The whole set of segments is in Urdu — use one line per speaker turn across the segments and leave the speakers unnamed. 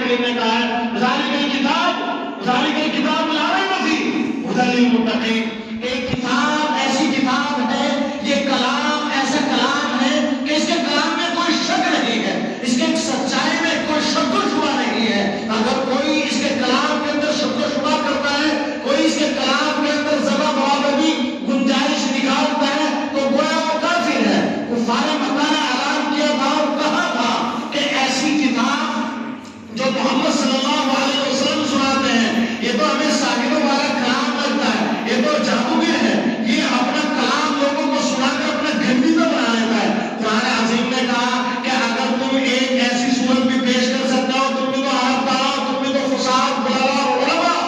کریم نے کہا ہے ذالک الکتاب لا ریب فیہ ھدی للمتقین، ایک کتاب ایسی کتاب ہے، یہ کلام ایسا کلام ہے کہ اس کے کلام میں کوئی شک نہیں ہے، اس کے سچائی میں کوئی شک و شبہ نہیں ہے۔ اگر کوئی اس کے کلام کے اندر شک و شبہ کرتا ہے، کوئی اس کے کلام کے اندر ذرا برابر بھی گنجائش نکالتا ہے تو گویا وہ کافر ہے۔ کفار مکہ نے اعلان کیا تھا اور کہا تھا کہ ایسی کتاب جو محمد صلی اللہ علیہ وسلم سناتے ہیں، یہ تو ہمیں ساحروں والا کلام لگتا ہے، یہ تو جادوگر ہے، یہ اپنا کلام لوگوں کو سنا کر اپنا گھنٹیدہ بنا لیتا ہے۔ قرآن عظیم نے کہا کہ اگر تم ایک ایسی صورت بھی پیش کر سکتے ہو، تم بھی تو عرب ہو، تم بھی تو فصاحت بلاغہ اور علماء،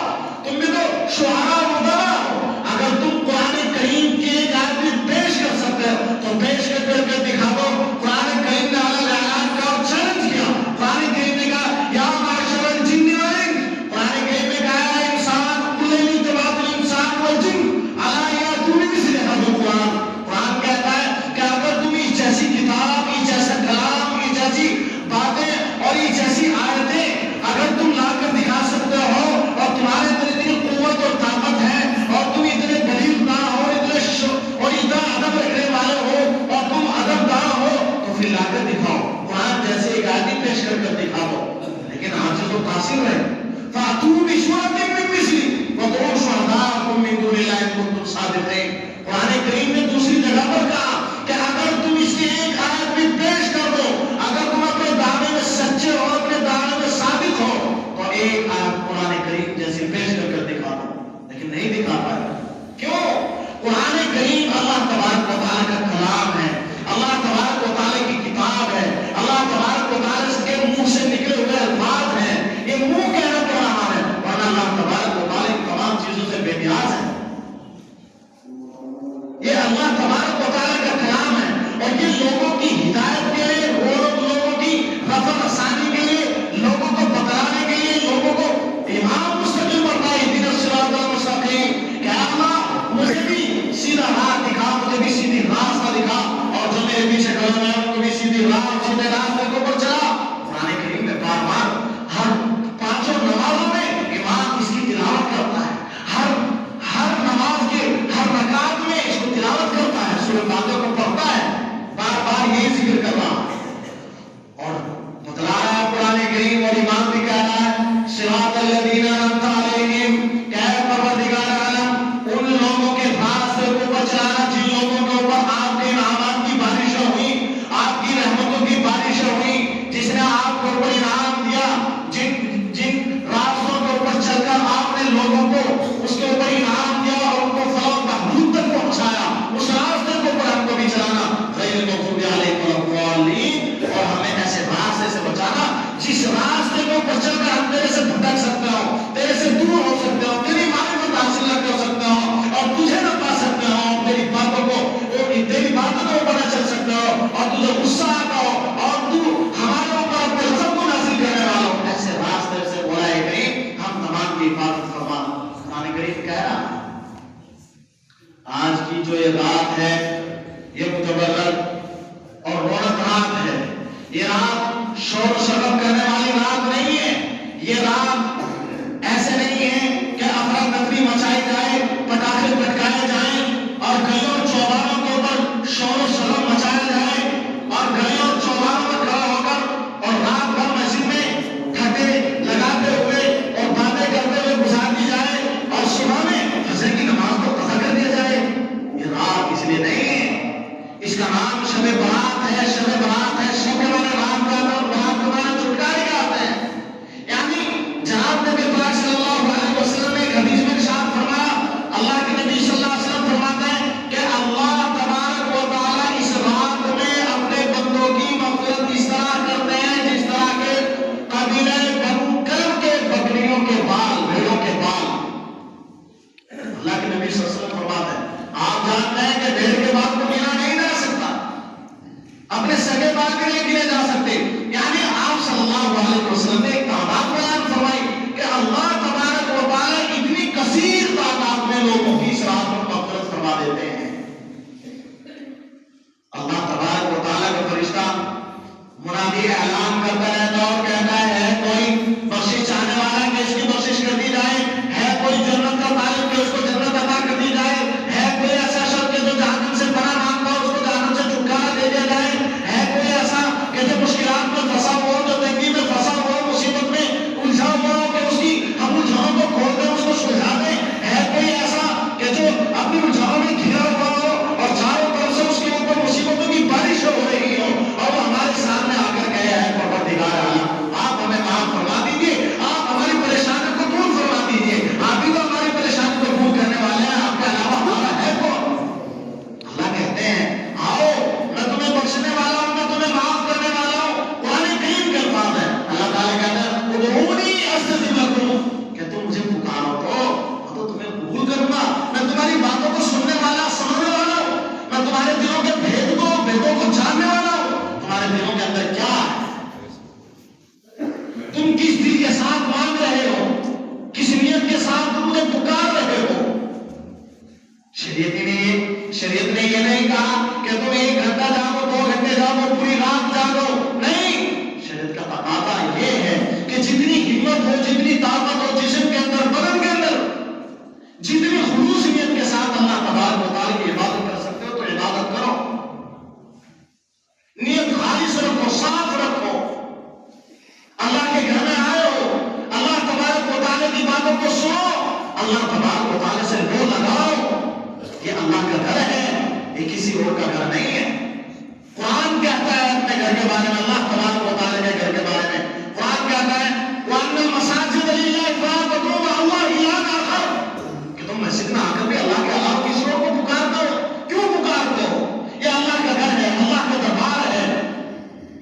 تم بھی تو شعراء اور ادباء ہو، اگر تم قرآن کریم کی ایک آیت بھی پیش کر سکتے ہو تو پیش کر کے دکھا دو۔ قرآن کریم نے اعلان کیا اور چیلنج کیا۔ قرآن کریم نے کہا یا معاشر الجن والانس، قرآن کریم نے کہا ہے انسان کل اجتماعت الانسان والجن علی یاتوا بمثل ھذا القرآن۔ قرآن کہتا ہے کہ اگر تم اس جیسی کتاب، اس جیسا کلام، اس جیسی باتیں اور اس جیسی آیتیں اگر تم لا کر دکھا سکتے ہو اور تمہارے اندر اتنی قوت اور طاقت ہے اور تم اتنے بلیغ داں ہو اور اتنا ادب رکھنے والے ہو اور تم ادب داں ہو تو پھر لا کر دکھاؤ، قرآن جیسے ایک آیت پیش کر دکھا دو۔ لیکن آپ سے تو تاثیر ہے فَأْتُوا بِسُورَةٍ مِّن مِّثْلِهِ وَادْعُوا شُهَدَاءَكُم مِّن دُونِ اللَّهِ إِن كُنتُمْ صَادِقِينَ۔ قرآن کریم نے دوسری جگہ پر کہا کہ اگر تم اس کی ایک آیت بھی پیش کر دو، اگر تم اپنے دعوے میں سچے ہو، اپنے دعوے میں صادق ہو تو ایک آیت قرآن کریم جیسی پیش کر دکھا دو، لیکن نہیں دکھا پائے۔ کیوں؟ قرآن کریم اللہ تبارک و تعالیٰ کا کلام ہے، اللہ تبارک و تعالیٰ کی کتاب ہے، اللہ تبارک و تعالیٰ کے منہ سے نکلے ہوئے الفاظ ہیں، یہ منہ کہنا پڑ رہا ہے، ورنہ اللہ تبارک و تعالیٰ تمام چیزوں سے بے نیاز ہے۔ یہ اللہ تبارک و تعالیٰ کا کلام ہے اور یہ لوگوں کی ہدایت کے لیے، لوگوں کی رفع رسانی کے لیے، لوگوں کو بتلانے کے لیے، لوگوں کو امام مستقل بڑھتا ہے اہدنا الصراط المستقیم کہ اللہ مجھے بھی سیدھا راہ دکھا، مجھے بھی سیدھی راستہ دکھا اور جو میرے پیچھے کھڑے ہیں ان کو بھی سیدھی راہ، سیدھے راستے کے اوپر چلا۔ قرآن کریم میں بار بار ہر پانچوں نمازوں میں امام اس کی تلاوت کرتا ہے، ہر نماز کے ہر رکعت میں اس کو تلاوت کرتا ہے، سورہ فاتحہ کو پڑھتا ہے، بار بار یہی ذکر کر رہا ہے اور بتلا رہا ہے قرآن کریم۔ اور امام بھی کہہ رہا ہے صراط الذین انعمت علیہم، کہ اے پروردگار عالم ان لوگوں کے راستے کو بچانا جن لوگوں کے اوپر آپ کے انعامات کی بارشیں ہوئی، آپ کی رحمتوں کی بارشیں ہوئی، جس نے آپ کو اوپر انعام دیا، جن راستوں کے اوپر چل کر آپ نے لوگوں کو اس کے اوپر انعام دیا اور ان کو فلاح محمود تک پہنچایا، اس راستے کے اوپر ہم کو بھی چلانا، غیر المغضوب علیہم ولا الضالین، اور ہمیں ایسے راستے سے بچانا جس راستے کے اوپر چل کر ہم تیرے سے بھٹک سکتے ہو، تیرے سے دور ہو سکتے ہو، تیری معرفت حاصل نہ کر سکتے ہو اور تجھے نہ پا سکتے ہو، تیری باتوں کو نہ چل سکتے ہو اور تجھے غصہ آتا ہو اور تو ہمارے اوپر اپنے غضب کو نازل کرنے والا ہو، ایسے راستے سے بولا ہے کریم ہم تمام کی حفاظت فرما۔ قرآن کریم کہہ رہا ہے آج کی جو یہ رات ہے یہ متبرک اور رونق رات ہے، یہ رات شور و شراب کرنے والی رات نہیں ہے، یہ رات تم کس دل کے ساتھ مانگ رہے ہو، کس نیت کے ساتھ تم مجھے پکار رہے ہو۔ شریعت نے یہ نہیں کہا کہ تم 1 گھنٹہ جاگو، 2 گھنٹے جاگو، پوری رات جاگو، نہیں۔ شریعت کا تقاضا یہ ہے کہ جتنی ہمت ہو، جتنی طاقت ہو جسم کے اندر، بدن کے اندر، جتنی خلوص نیت کے ساتھ اللہ تبارک و تعالیٰ کی عبادت کر سکتے ہو تو عبادت کرو۔ نیت خالص رکھو، صاف رکھو۔ اللہ کے گھر میں آئے ہو، اللہ تبارک و تعالیٰ کی باتوں کو سنو، اللہ تبارک و تعالیٰ سے لو لگاؤ۔ یہ اللہ کا گھر ہے، یہ کسی اور کا گھر نہیں ہے۔ قرآن کہتا ہے اپنے گھر کے بارے میں، اللہ تبارک و تعالیٰ کے گھر کے بارے میں قرآن کہتا ہے وَأَنَّ الْمَسَاجِدَ لِلَّهِ فَلَا تَدْعُوا مَعَ اللَّهِ إِلَٰهًا آخَرَ، کہ تم مسجد میں آ کر بھی اللہ کے علاوہ کسی اور کو پکارتے ہو، کیوں پکارتے ہو؟ یہ اللہ کا گھر ہے، اللہ کا دربار ہے،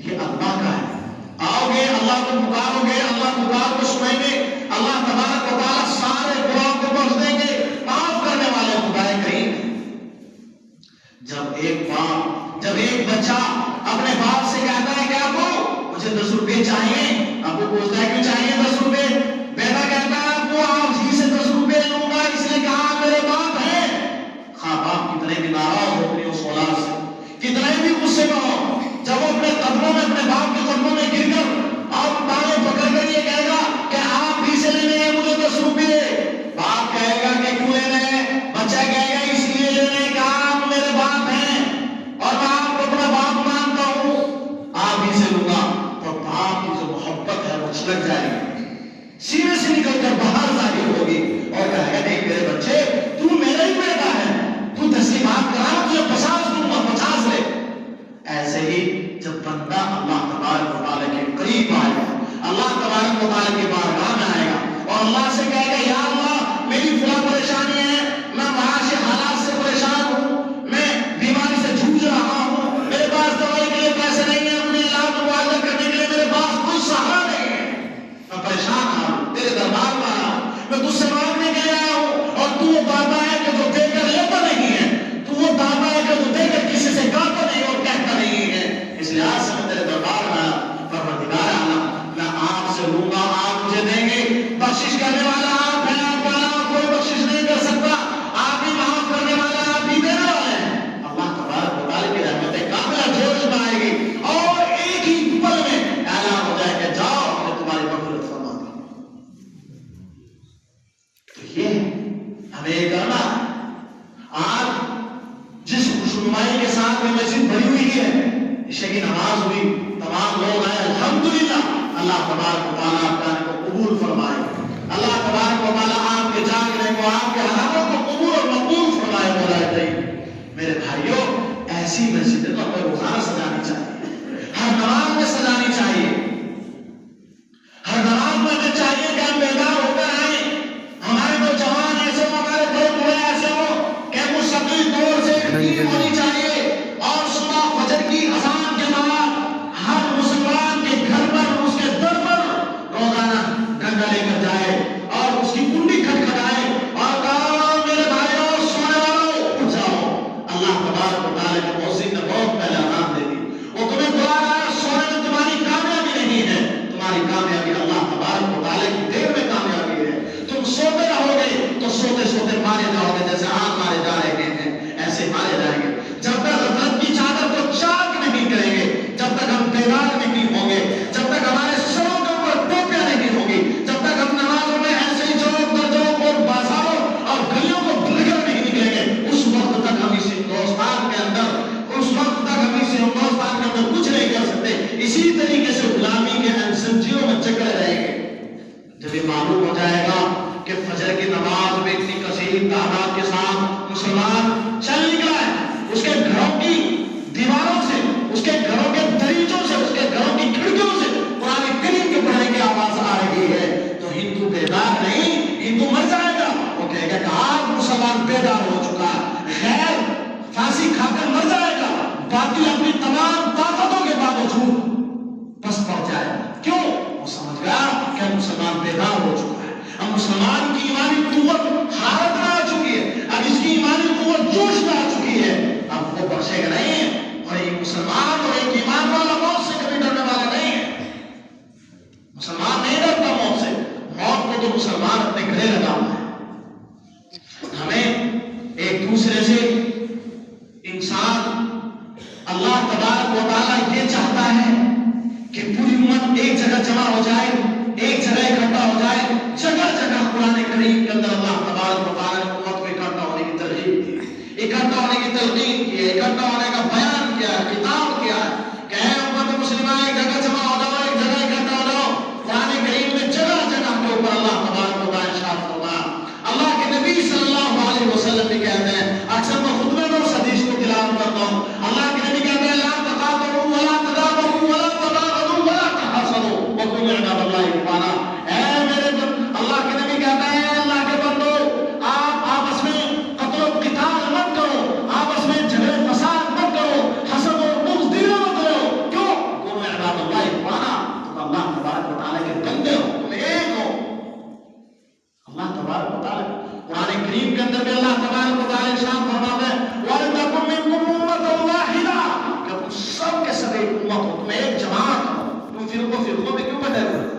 یہ اللہ کا ہے۔ آؤ گے، اللہ کو پکارو گے، اللہ پکار کو سنیں گے، اللہ تبارک و تعالیٰ سارے گناہوں کو بخش دیں گے، معاف کرنے والے خدائے کریم۔ جب ایک بچہ اپنے باپ سے کہتا ہے کہ ابو مجھے 10 روپے چاہیے، ابو پوچھتا ہے کیوں چاہیے 10 روپے؟ بیٹا کہتا ہے ابو آپ ہی سے 10 روپے لوں گا، اس نے کہا میرے باپ ہیں۔ ہاں، باپ کتنے بھی ناراض ہو اپنی اس اولاد سے، کتنے بھی غصے میں ہو، جب وہ اپنے قدموں میں، اپنے باپ کے قدموں میں گر کر اور ٹانگیں پکڑ کر یہ کہے گا کہ آپ ہی سے لینے ہیں مجھے 10 روپے، باپ کہے گا کہ کیوں لینے ہیں؟ بچہ کہے گا اس لیے لینے کہ آپ میرے باپ ہیں اور میں آپ کو اپنا باپ مانتا ہوں، آپ ہی سے لوں گا۔ تو باپ کی جو محبت ہے وہ چھلک جائے گی، سینے سے نکل کر باہر ظاہر ہوگی اور کہے گا نہیں میرے بچے تو میرا ہی بیٹا ہے، تو 10 کی بات کرا تجھے 50 دوں گا، 50 لے۔ ایسے ہی جب بندہ اللہ تبارک و تعالیٰ کے قریب آئے گا، اللہ تبارک و تعالیٰ کی بارگاہ میں آئے گا اور اللہ سے کہے گا یا اللہ میری فلاں پریشانی ہے، میں معاشی حالات سے پریشان ہوں، میں بیماری سے جھوج رہا ہوں، میرے پاس دوائی کے لیے پیسے نہیں ہیں، اپنے علاج معالجہ کرنے کے لیے میرے پاس کوئی سہارا نہیں ہے، میں پریشان ہوں، تیرے دربار میں آیا ہوں، میں تجھ سے مانگنے کے لیے آیا ہوں اور تو وہ داتا ہے کہ جو دے کر لیتا نہیں ہے، تو وہ داتا ہے کہ جو دے کر کسی سے کہتا نہیں اور کہتا نہیں ہے، اس لحاظ سے میں تیرے دربار میں آیا، پروردگار اعلیٰ میں آپ سے لوں گا، آپ مجھے دیں گے، بخشش کرنے والا آپ ہیں، آپ کا علاوہ کوئی بخشش نہیں کر سکتا، آپ ہی معاف کرنے والا، آپ ہی دینے والے ہیں۔ اللہ تبارک و تعالیٰ کی رحمتیں کاملہ جوش میں آئے گی اور ایک ہی پل میں اعلان ہو جائے کہ جاؤ میں تمہاری مغفرت فرماتا ہوں۔ تو یہ ہمیں یہ کرنا، آج جس خوشنمائی کے ساتھ میں مسجد بھری ہوئی ہے، عشاء کی نماز ہوئی، تمام لوگ آئے، الحمدللہ، اللہ تبارک و تعالیٰ آپ کا کو قبول فرمائے، اللہ تبارک و تعالیٰ آپ کے جاگنے کو، آپ کے حراموں کو قبول اور مقبول فرمائے۔ مولا کریم، میرے بھائیوں، ایسی مسجدیں تو ہمیں روزانہ سجانی چاہیے، ہر نماز میں سجانی چاہیے، ہر نماز میں ہمیں چاہیے کہ ہم بیدار ہو کر آئیں، ہمارے نوجوان ایسے ہو، ہمارے بڑے بوڑھے ایسے ہو کہ مستقل طور سے نیند ہونی چاہیے اور صبح فجر کی اذان کے بعد ہر مسلمان کے گھر پر، اس کے در پر روزانہ ڈنڈا لے کر جائے اور اس کی کنڈی کھٹکھٹائے اور کہا میرے بھائیوں سونے والوں اٹھ جاؤ۔ اللہ تبارک و تعالیٰ کے موسیقی نے بہت پہلے اذان دے دی، وہ تمہیں بلا رہا ہے، سونے میں تمہاری کامیابی نہیں ہے، تمہاری کامیابی اللہ تبارک و تعالیٰ کی دیر میں کامیابی ہے۔ تم سوتے رہو گے تو سوتے سوتے مارے جاؤ گے، جیسے آج مارے جا رہے ہیں ایسے مارے جائیں گے۔ جب تک غفلت کی چادر کو چاک نہیں کریں گے، جب تک ہم بیدار نہیں ہوں گے، جب تک ہمارے سروں کے اوپر ٹوپیاں نہیں ہوں گی، جب تک ہم نمازوں میں ایسے ہی چوک در چوک اور بازاروں اور گلیوں کو بھول کر نہیں نکلیں گے، اس وقت تک ہم اس ہندوستان کے اندر کچھ نہیں کر سکتے۔ اسی طریقے سے غلامی کے انسنجیوں میں چکر رہے مسلمان اپنے گلے لگا ہوا ہے. ہمیں ایک دوسرے سے انسان اللہ تبارک و تعالیٰ یہ چاہتا ہے کہ پوری امت ایک جگہ جمع ہو جائے, ایک جگہ اکٹھا ہو جائے. جگہ جگہ قرآن کریم کے اندر اللہ تبارک و تعالیٰ نے امت کو اکٹھا ہونے کی ترغیب دی, اکٹھا ہونے کی تلقین کی ہے, اکٹھا ہونے کا بیان کیا ہے, خطاب کیا ہے کہ اے امت مسلمہ ایک جگہ جمع ہو جاؤ, ایک جگہ اکٹھا ہو جاؤ. قرآن کریم میں جگہ جگہ کے اوپر اللہ تبارک و تعالیٰ ارشاد فرمایا. اللہ کے نبی صلی اللہ علیہ وسلم بھی کہتے ہیں, اکثر میں خطبے میں اس حدیث کو تلاوت کرتا ہوں, اللہ کے نبی کہتے ہیں لا تقاتلوا ولا تدابروا ولا تباغضوا ولا تحاسدوا وكونوا عباد الله اخوانا. اے میرے اللہ کے نبی کہتے ہیں اللہ کے بندو, آپ آپس میں قتل و قتال مت کرو, آپس میں جھگڑے فساد مت کرو, حسد و بغض دل مت کرو. کیوں؟ وكونوا عباد الله اخوانا, تم اللہ تبارک و تعالیٰ کے بندے ہو, تم ایک ہو. اللہ تبارک و تعالیٰ قرآن کریم کے اندر بھی اللہ تبارک و تعالیٰ ارشاد فرماتا ہے وَلْتَكُن مِّنكُمْ أُمَّةٌ وَاحِدَةٌ, کہ تم سب کے سب ایک امت ہو, تم ایک جماعت ہو. تم فرقوں میں کیوں بٹے ہوئے؟